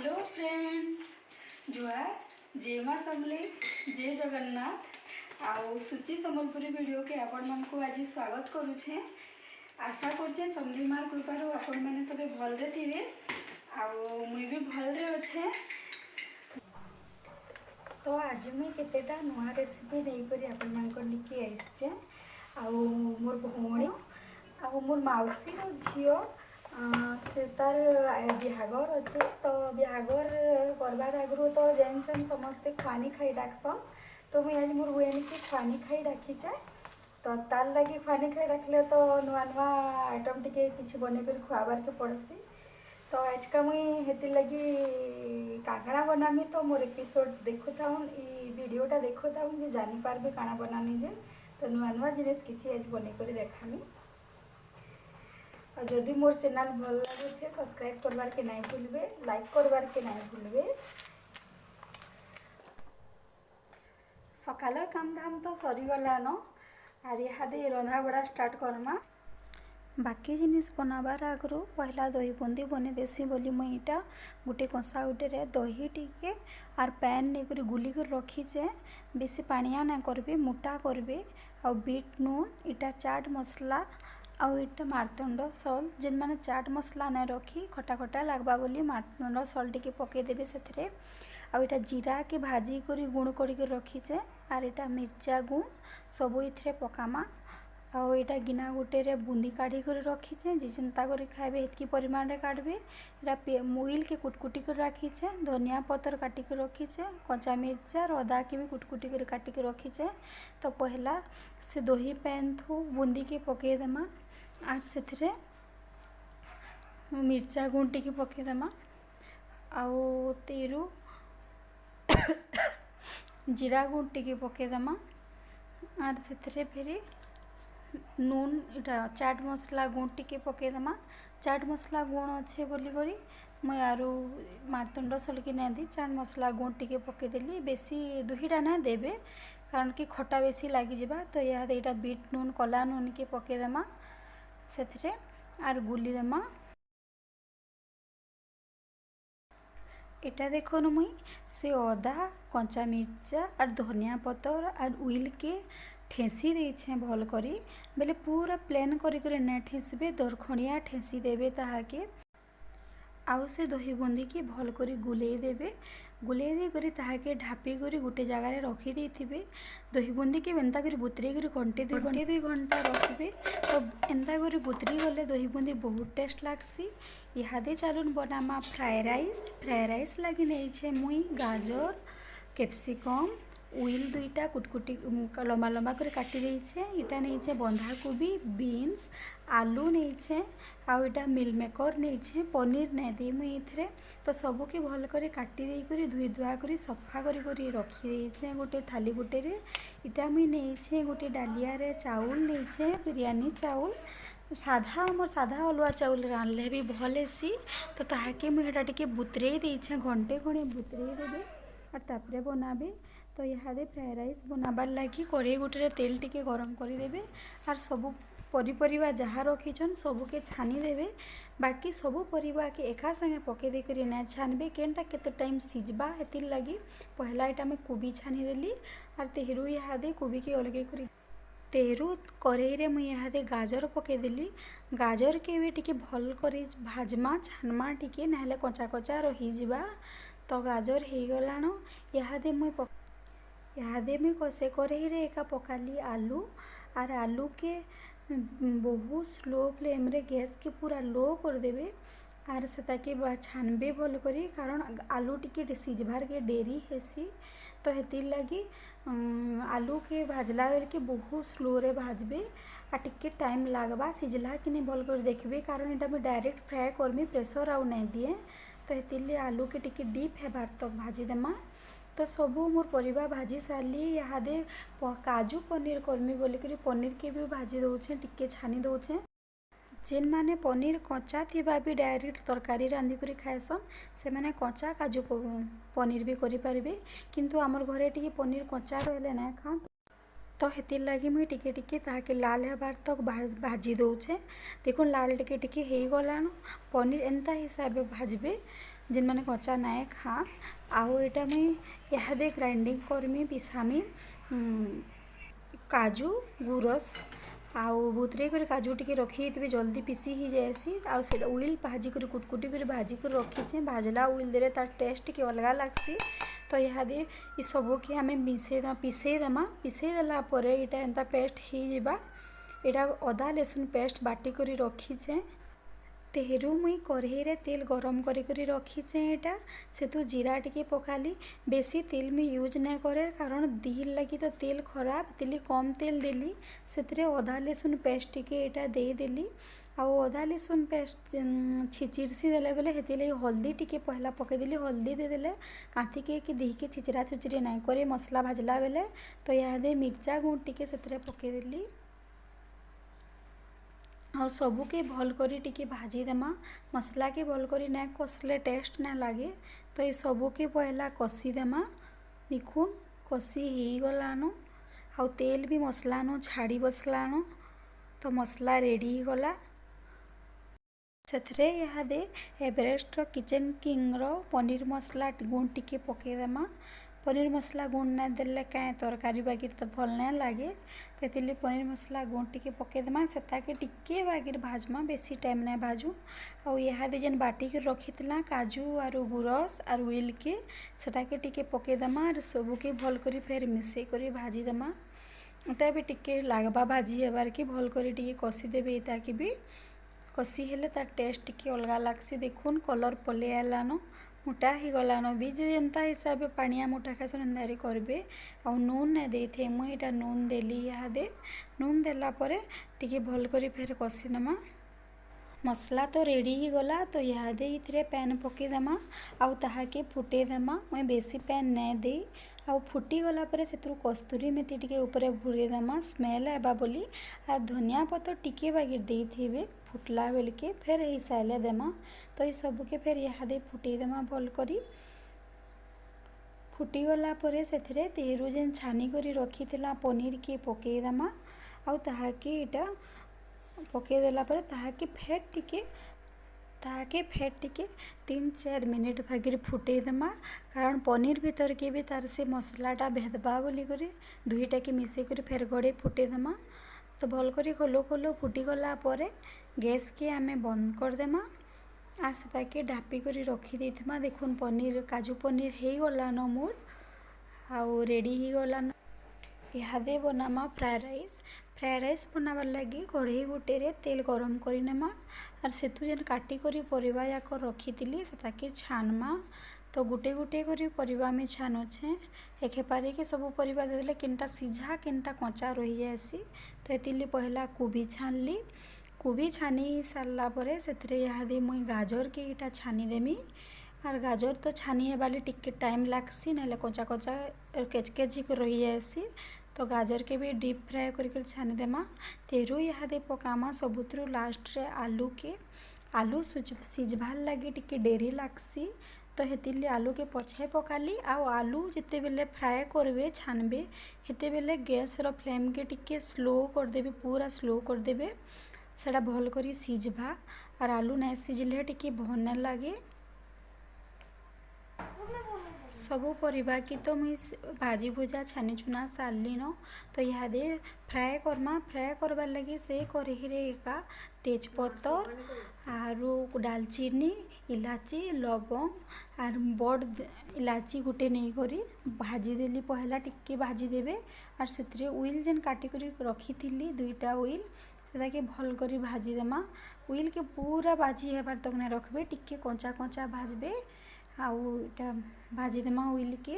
Hello friends, जुआर जय माँ समले जय जगन्नाथ आउ सुची सम्बलपुरी वीडियो के आपण मानक आज स्वागत करुछे। आशा करछे समली मार कृपार आपण मैंने सब भलरे थे आउ मुई भी भलरे अच्छे। तो आज मुई केतेटा नुआ रेसिपी नहीं आपण मानक लिखि आइछे आउ मोर भौणी आउ मोर माउसी रो झियो से तार बिहागर अच्छे। तो बिहागर करबार आगु तो जानछन समस्ते खानी खाई डाकसन। तो मुझे आज मोर बहन की खानी खाई डाकीचे। तो तार लगी खानी खाई डाकले तो नुआ नुआ आइटम टिके किछि बने कर खुआबार के पड़सी। तो आज का मुई हेति लगी काकड़ा बनामी। तो मोर एपिसोड देखु थाउन ई वीडियोटा देखु थाउन जे जानि पारबे काना बनानी जे। तो नुआ नुआ जिनिस किछि आज बने कर देखामी। और जदि मोर चैनल भल लगे सब्सक्राइब करवार के नहीं भूलबे, लाइक करवार के नहीं भूलबे। सकाल काम धाम तो सरीगलान आर इहादे रंधा बड़ा स्टार्ट करमा। बाकी जिनिस बनाबार आगु पहला दही बूंदी बने देसी बोली मुई इटा गोटे कंसा गोटे दही टिके आर पैन नहीं गुली कर रखीचे। बेसी पानिया ना करबे, मोटा करबे। और बीट नून इटा चाट मसला आउ इटा मारतंड सल जेन माने चाट मसला ना रखी खटा खटा लगवा बोली मारतंड सल टिके पके देबे सेथरे। आउ इटा जीरा के भाजी करी गुण करी के रखीचे आर इटा मिर्चा गुण सब इथरे पकामा। आउ इटा गिना गोटे रे बूंदी काढ़ी कर रखीचे जे चिंता करी खाइबे हेतकी परिमाण रे काटबे। इटा मुइल के कुटकुटी कर रखीचे, धनिया पतर काटी के रखीचे, कच्चा मिर्चा अदा के भी कुटकुटी कर काटी के रखीचे। तो पहला से दही पैन थू बूंदी के पके देमा आर सेथरे मिर्चा गुण टिके पके देमा आउ तेरु जीरा गुण टिके पके देमा आर सेथरे फेरी नून इटा चाट मसला गुण टिके पके देमा। चाट मसला गुण अच्छे बोली करी मैं आरु मारतंड सलकी ना दी चाट मसला गुण टिके पके देली। बेसी दुहीटा ना देबे कारण कि खटा बेसी लागी जिबा। तो यहाँ बीट नून कला नून के पके देमा सेथरे आर गुली देमा। इटा देखो न मुई से अदा कंचा मिर्चा और धनिया पतर और उइल के ठेसी देछे भल करी बेले पूरा प्लेन करी ना ठेसबे दरखणिया ठेसी देबे ताहाके। आउ से दही बूंदी की भल करी गुलेई देबे। गुलेई दे करी ताहाके ढापी करी गोटे जगार रखी देथिबे। दही बूंदी के एंता करी बुतरी करी घंटे दुई घंटा रखबे। तो एंता करी बुतरी गले दही बूंदी बहुत टेस्ट लागसी। इहादे चलुन बनामा फ्राए राइस। फ्राए राइस लगी नहीं छे मुई गाजर कैप्सिकम उइल दुईटा कुटकुटी लंबा लंबा कर काटी देछे। इटा नहीं छे बंधा कोबी बीन्स आलू नहीं छे आउ इटा मिल मेकर नहीं छे पनीर नहीं दी मुई इथरे। तो सबू के भल करे काटी दे करी धुई धुआ करी सफा करी रखी देछे गोटे थाली गोटे रे। इटा मुई नहीं छे गोटे डालिया रे चाउल नहीं छे बिरयानी चाउल साधा मोर साधा अलुआ चाउल रांधले भी भल हेसी। तो ताहाके मुई हेटा टिके बुतरेई देछे घंटे खणे बुतरेई देबे और तापरे बनाबे। तो इहादे फ्राए राइस बनाबार लगी कड़े गोटे तेल टिके गरम कर देबे और सबू परिपरिवा जहाँ रखीछन सबू के छानी देबे। बाकी सबू परिवा के एका संगे पके दे करी ना छानबे केनटा केते टाइम सिजबा हेतिर लगी पहला इटा में कोबी छानी देली और तेहरू इहादे कोबी के अलगे करी तेहरू कड़ाई रे मुई इहादे गाजर पके देली। गाजर के भी टिके भल करी भाजमा छानमा टिके नाले कच्चा कच्चा रही जिबा। तो गाजर हो गलान इहादे में कसे कड़ाई रे एका पकाली आलू और आलू के बहुत स्लो फ्लेम रे गैस के पूरा लो कर देबे और सेता के छानबे भल करी कारण आलू टिके सिझबार के डेरी हेसी। तो हेतिर लगी आलू के भाजला बेल के बहुत स्लो रे भाजबे आ टिके टाइम लागबा सिझला कि नहीं भल कर देखबे कारण इटा में डायरेक्ट फ्राए करमी प्रेशर आउ नहीं दिए। तो हेतिर आलू के टिके डीप हेबार तक भाजी देमा। तो सबू मोर परिवा भाजी सारली इहादे काजू पनीर करमी बोली करी पनीर के भी भाजी दौचे टिके छानी दौचे। जेन माने पनीर कच्चा थिबा भी डायरेक्ट तरकारी रांधि करी खाएसन से माने कच्चा काजू पनीर भी करि पारबे। किंतु आमर घरे टिके पनीर कच्चा रहले ना खान। तो हेतिर लगी मुई टिके टिके ताके लाल हेबार तक भाजी दौचे। देखो लाल टिके टिके हो गलान पनीर एंता हिसाब भाजबे जिन मैंने कच्चा नाए खा आउ एटा मुई इहादे ग्राइंडिंग करमी पिसामी काजू गुरस आउ बुतरे कर काजू टिके रखी थी जल्दी पिसी ही जाएसी आउ से उइल भाजी कर कुटकुटी कर भाजी कर रखीचे भाजला उइल देले तार टेस्ट टिके अलग लगसी। तो इहादे ये सब के आम पिसे देला परे इटा एंता पेस्ट ही जिबा एटा अदा लहसुन पेस्ट बाटी करी रखीचे तेहरू मुई कढ़ई रे तेल गरम करी रखीचे एटा से तो जीरा टिके पकाली बेसी तेल में यूज नहीं करे कारण दिल लगी तो तेल खराब तिली कम तेल देली से अदा लहसुन पेस्ट टिके एटा दे देली आउ अदा लहसुन पेस्ट छिचिरसी देले बेले हेतिले हल्दी टिके पहला पके देली हल्दी दे देले कांथी के दी के छिचरा छुचरी नहीं करे मसला भाजला बेले तो यादे मिर्चा गुंड टिके से पके देली और सबू के भल करी टिके भाजी देमा मसला के भल करी ना कषले टेस्ट ना लगे तो ये सबू के पहला कषी देमा देखुन कषी ही गलानो आउ तेल भी मसलानो छाड़ी बसलानो तो मसला रेडी ही गला से इहादे एवरेस्ट किचन किंग रो पनीर मसला गुण टिके पके देमा पनीर मसला गुण ना देले कहीं तरकारी बागिर तो भल ना लगे तो पनीर मसला गुण टिके पकेदेमा से टिके बागिर भाजमा बेसी टाइम ना भाजू और इहादे जेन बाटी के रखी काजू और गुरस और उइल के सेटा के टिके पकेदेमा और सबू के भल करी फेर मिसे करी भाजी देमा तो भी टिके लागबा भाजी हेबार कि भल करी टिके कषी देबे ताकि भी कषी हेले तार टेस्ट टिके अलग लागसी देखुन कलर पले आलानो मोटा ही गलानो भी जेनता हिसाब से पानिया मोटा खासन अंधारी करबे और नून नहीं देथे मुई एटा नून देली इहादे नून देला परे टिके भल करी फेर कषी नमा मसला तो रेडी ही गला तो इहादे इथरे पैन पके देमा आउ ताहाके फुटे देमा मुई बेसी पैन नहीं दे आउ फुटी गला परे सेतु कस्तूरी मेथी टिके ऊपर भूरे देमा स्मेल आबा बोली और धनिया पत्तर टिके बागिर देथिबे फुटला बेल के फेर ही साइले देमा तो ये सब के फेर इहादे फुटे देमा भल करी फुटी गला परे सेथरे तेहरू जेन छानी करी रखी थिला पनीर के पके देमा आउ ताहाके इटा पके देला परे ताहाके फेट टिके 3-4 मिनिट भागिर फुटे देमा कारण पनीर भीतर के भी तार से मसलाटा भेदबा बोली करे दुईटा के मिसे कर फेर गड़े फुटे देमा तो भल करी खोलो फुटी गला परे गैस के आमे बंद कर देमा आर से ढापी करी रखी देथिमा देखुन पनीर काजू पनीर हे गलान मोर आउ रेडी ही गलान इहादे बनामा फ्राए राइस बनाबार लगी कढ़ई गोटे रे तेल गरम करी नेमा और सेतु जेन काटी करी परिबा याक रखी थिली सेताके छानमा तो गुटे गुटे करी परिबा में छानुछे एखेपारे के सब परिबा देले किनटा सीझा किनटा कच्चा रही जाएसी तो एतिली पहला कोबी छानली कोबी छानी सारला परे सेतरे इहादे मुई गाजर के इटा छानी देमी और गाजर तो छानी हेबाले टिके टाइम लागसी ना कच्चा कच्चा केच रही जाएसी तो गाजर के भी डीप फ्राए करके छानी देमा तेरू इहादे पकामा सबुतरू लास्ट रे आलू सिझबार लगी टिके डेरी लागसी तो हेतिले आलू के पछे पकाली आउ आलू जिते बेले फ्राए करबे छानबे हेते बेले गैस रो फ्लेम के टिके स्लो कर देबे पूरा स्लो कर देबे सेटा भल करी सिझबा और आलू नहीं सिझले टिके भल न लगे सबू परिबा की तो मुई भाजी भुजा छानी चुना सारली न तो इहादे फ्राए करबार लगी से कढ़ई रे एका तेजपत्तर आरु दालचीनी इलाची लवंग आर बड़ इलाची गुटे नहीं करी भाजी देली पहला टिके भाजी देबे और से उइल जेन काटी करी रखी थी दुईटा उइल से भल करी भाजी देमा उइल के पूरा भाजी हेबार तक नहीं रखबे टिके कच्चा कच्चा भाजबे आउ इटा भाजी देमा उइल के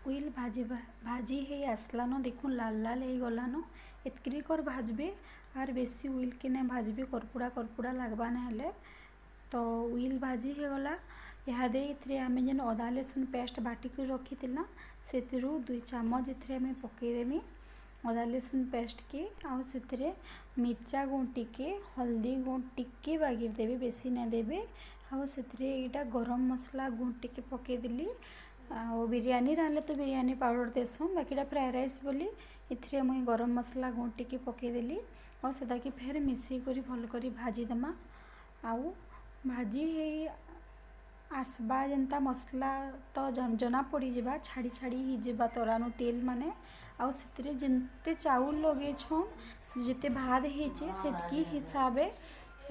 उइल भाजी हे आसलान देखुन लाल लाल हो गलान एतकरी कर भाजबे आर बेसी उइल के नहीं भाजबे करपुड़ा लागबा ना तो उइल भाजी हे गला इहादे इथरे आमे जेन अदा लहसुन पेस्ट बाटी कर रखी थिला सेतिरु 2 चामच इथरे आमे पकेदेमी अदा लहसुन पेस्ट के आउ सेतिरे मिर्चा गुण टिके हल्दी गुण टिके बागिर देबे बेसी ना देबे आउ सेतिरे एटा गरम मसला गुण टिके पकेदेली आउ बिरयानी रांधले तो बिरयानी पाउडर देसुन बाकीटा फ्राए राइस बोली इथरे मुई गरम मसला गुण टिके पकेदेली और सेटाके फेर मिसेई करी भल करी भाजी देमा आउ भाजी हे आसबा जेनता मसला तो जना पड़ी जावा छाड़ी छाड़ी ही जावा तरानु तेल माने आउ से जिते चाउल लगे छन जिते भात हेचे सेतकी हिसाबे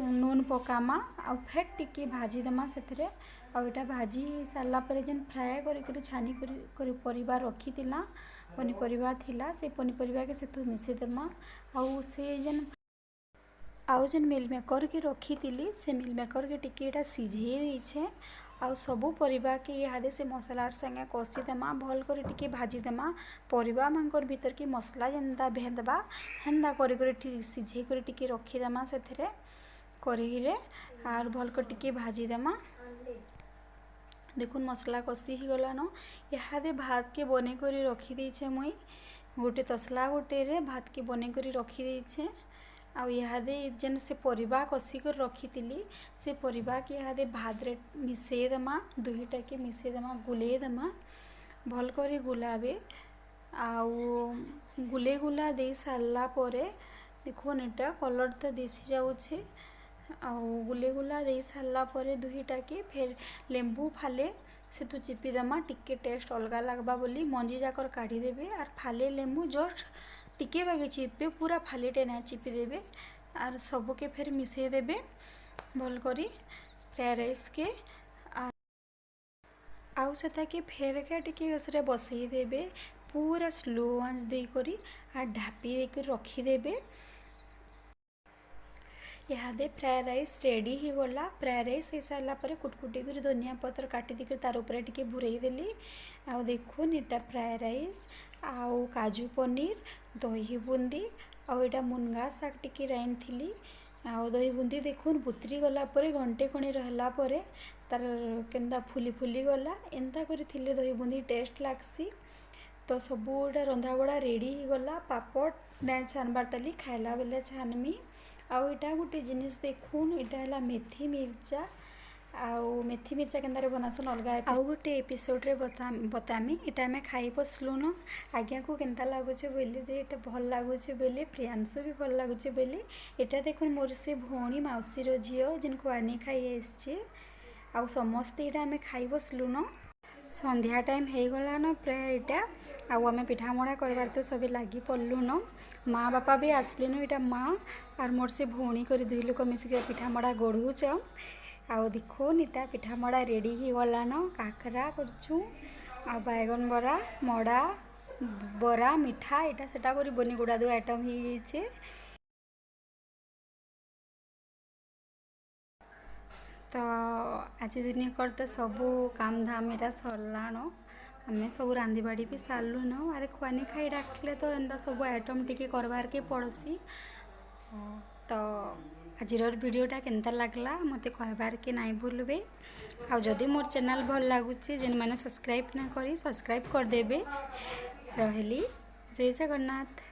नून पकामा आ फेर टिके भाजी देमा से आउटा भाजी सारा पर जेन फ्राए करी छानी करी परिबा रखी थिला पनीपरिया थिला से पनीपरिया के सेतु मिसे देमा आउ से जेन आउ जेन मिल मेकर के रखी थिली से मिल मेकर के टिके एटा सिझे देछे आउ सबू परिबा के इहादे से मसलार संगे कषी देमा भल कर टिके भाजी देमा परिबा मांकर भीतर के मसला जेनता भेदबा हेंदा करी सिझे कर टिके रखी देमा सेथरे करेही आर भल कर टिके भाजी देमा। देखुन मसला कषी ही गला न इहादे भात के बने करी रखी देछे मुई गोटे तसला गोटे रे भात के बने करी रखी देछे आ इहादे जेन से परिबा कषी कर रखी थिली से परिबा के इहादे भात रे मिसे देमा दुहीटा के मिसे देमा गुले देमा भल करी गुलाबे आउ गुले गुला दे सारला परे देखुन एटा कलर तो देसी जाउछे आउ गुले गुला दे सारला परे दुहीटा के फिर लेंबू फाले से तू चिपी देमा टिके टेस्ट अलगा लगबा बोली मंजी जाकर काढ़ी देबे और फाले लेंबू जस्ट टिके बागे चिपे पूरा फालेटे ना चिपी देबे और सबू के फिर मिसे देबे भल करी फ्राइड राइस के आउ सेता के फेर के टिके उसरे बसई देबे पूरा स्लो आंच दे करी और ढापी दे कर रखी देबे। इहादे फ्राइड राइस रेडी ही गला फ्राइड राइस हो सारा पर कुटकुटी कर धनिया पत्र काटी दी तार ऊपर टिके भुरई देली आउ देखुन एटा फ्राइड राइस आउ काजू पनीर दही बुंदी आउ एटा मुनगा शाग टिके राइन थिली आउ दही बुंदी देखुन बुतरी गला परे घंटे खणी रहला परे तार केंदा फुली फुली गला एंता करी थिले दही बुंदी टेस्ट लागसी। तो सबूटा रंधा बड़ा रेडी ही गला पापड़ ना छानबार ताली खाइला बेले छानमी आउ एटा गोटे जिनिस देखुन एटा हला मेथी मिर्चा आउ मेथी मिर्चा केंदारे बनासन अलगा आउ गोटे एपिसोड रे बतामी एटा में खाई बसलु न आज्ञा को केंता लागुचे बोली जे एटा भल लागुचे बोली प्रियांशु भी भल लागुचे बोली एटा देखुन मोर से भौणी मौसी रो झियो जिनको आनी खाई आछे आउ समस्ते एटा में खाई बसलु न संध्या टाइम हो गला न प्राय एटा आउ आमे पिठामड़ा करबार तो सब लगी पड़लु न माँ बापा भी आसले न एटा माँ और मोर से भौणी कर दुई लोक मिसिक पिठामड़ा गढ़ुच आउ देखुन एटा पिठामड़ा रेडी ही गला न काकरा करछु आ बैगन बरा मड़ा बरा मिठा एटा सेटा करी बनी गुड़ा दो आइटम ही जाइछे। तो आज दिन कर तो सबू काम धाम एटा सरला न आमे सब रांधी बाड़ी भी सारलु न अरे खुआनी खाई डाकले तो एंता सब आइटम टिके करबार के पड़सी। तो आजिर वीडियोटा केनता लागला मते कहबार के नाई भूलबे आ जदि मोर चैनल भल लागुचे जेन माने सब्सक्राइब ना करी सब्सक्राइब कर देबे। रहली जय जगन्नाथ।